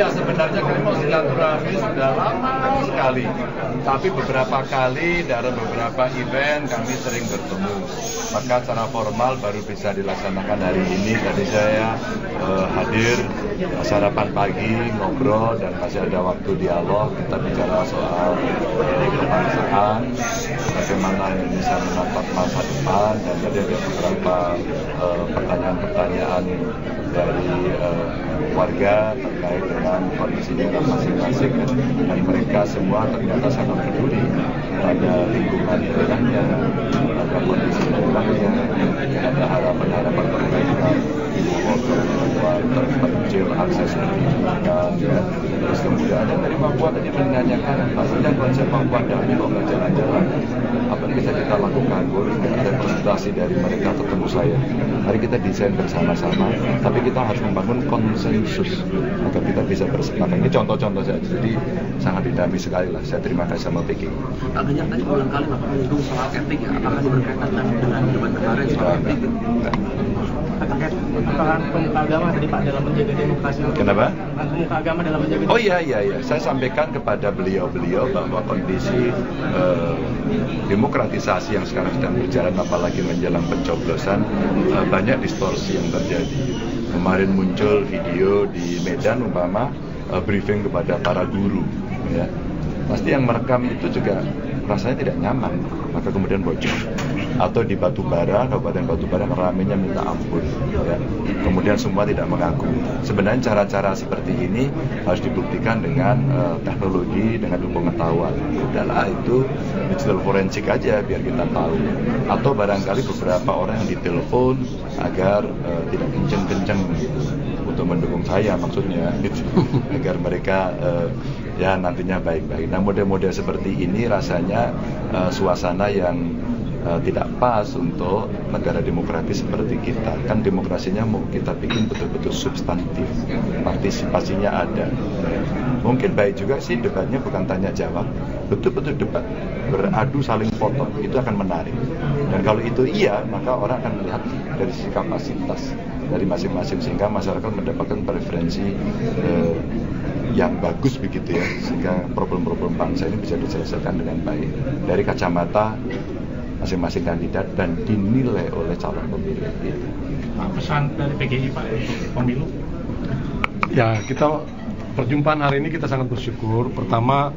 Iya, sebenarnya kami mau silaturahmi sudah lama sekali. Tapi beberapa kali dalam beberapa event kami sering bertemu. Maka secara formal baru bisa dilaksanakan hari ini. Tadi saya hadir sarapan pagi, ngobrol, dan masih ada waktu dialog. Kita bicara soal kebangsaan, bagaimana Indonesia menatap masa depan, dan tadi ada beberapa pertanyaan-pertanyaan dari warga terkait dengan kondisinya masing-masing, dan mereka semua ternyata sangat peduli pada lingkungan daerahnya, pada kondisi daerahnya, ada harapan-harapan perbaikan terpencil akses pendidikan, ya. Terus kemudian ada dari Papua tadi menanyakan, pastinya konsep Papua Damai kok nggak jalan-jalan, apa yang bisa kita lakukan? Boleh nggak representasi dari mereka ketemu saya? Mari kita desain bersama-sama, tapi kita harus membangun konsensus agar kita bisa bersepakat. Ini contoh-contoh saja, jadi sangat dinamis sekali lah. Saya terima kasih sama Piki. Pak Ganjar tadi berulang kali Bapak menyinggung soal etik, ya. Apakah ini berkaitan dengan debat kemarin soal etik? Terkait peran pemuka agama tadi Pak dalam menjaga demokrasi. Kenapa? Pemuka agama dalam menjaga demokrasi. Oh iya. Saya sampaikan kepada beliau bahwa kondisi demokratisasi yang sekarang sedang berjalan, apalagi menjelang pencoblosan, banyak distorsi yang terjadi. Kemarin muncul video di Medan umpama briefing kepada para guru, ya. Pasti yang merekam itu juga rasanya tidak nyaman, maka kemudian bocor. Atau di Batubara, Kabupaten Batubara ramenya minta ampun, ya. Kemudian semua tidak mengaku. Sebenarnya cara-cara seperti ini harus dibuktikan dengan teknologi, dengan pengetahuan. Udahlah, itu digital forensik aja biar kita tahu. Atau barangkali beberapa orang yang ditelepon agar tidak kenceng-kenceng untuk mendukung saya, maksudnya gitu. Agar mereka ya nantinya baik-baik. Nah, model-model seperti ini rasanya suasana yang tidak pas untuk negara demokratis seperti kita. Kan demokrasinya mau kita bikin betul-betul substantif, partisipasinya ada. Mungkin baik juga sih debatnya bukan tanya jawab, betul-betul debat, beradu saling foto, itu akan menarik. Dan kalau itu iya, maka orang akan melihat dari sisi kapasitas dari masing-masing, sehingga masyarakat mendapatkan preferensi yang bagus begitu, ya, sehingga problem-problem bangsa ini bisa diselesaikan dengan baik dari kacamata masing-masing kandidat dan dinilai oleh calon pemilih. Pesan dari PGI Pak untuk pemilu? Ya, kita perjumpaan hari ini kita sangat bersyukur. Pertama,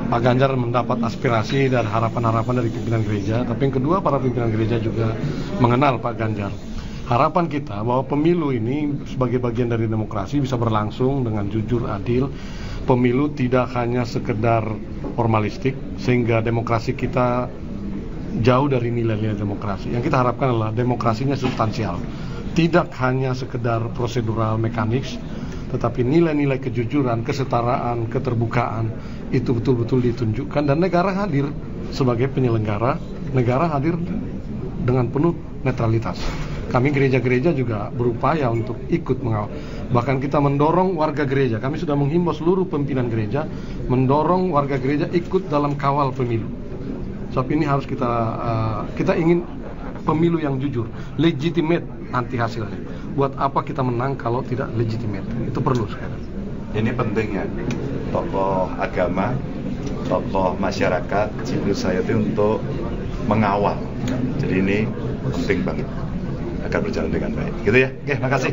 Pak Ganjar mendapat aspirasi dan harapan-harapan dari pimpinan gereja. Tapi yang kedua, para pimpinan gereja juga mengenal Pak Ganjar. Harapan kita bahwa pemilu ini sebagai bagian dari demokrasi bisa berlangsung dengan jujur, adil. Pemilu tidak hanya sekedar formalistik, sehingga demokrasi kita jauh dari nilai-nilai demokrasi. Yang kita harapkan adalah demokrasinya substansial, tidak hanya sekedar prosedural mekanis, tetapi nilai-nilai kejujuran, kesetaraan, keterbukaan itu betul-betul ditunjukkan, dan negara hadir sebagai penyelenggara, negara hadir dengan penuh netralitas. Kami gereja-gereja juga berupaya untuk ikut mengawal. Bahkan kita mendorong warga gereja, kami sudah menghimbau seluruh pimpinan gereja, mendorong warga gereja ikut dalam kawal pemilu. Sebab ini harus kita ingin pemilu yang jujur, legitimate nanti hasilnya. Buat apa kita menang kalau tidak legitimate? Itu perlu sekarang. Ini pentingnya tokoh agama, tokoh masyarakat, civil society untuk mengawal. Jadi ini penting banget akan berjalan dengan baik. Gitu ya. Oke, makasih.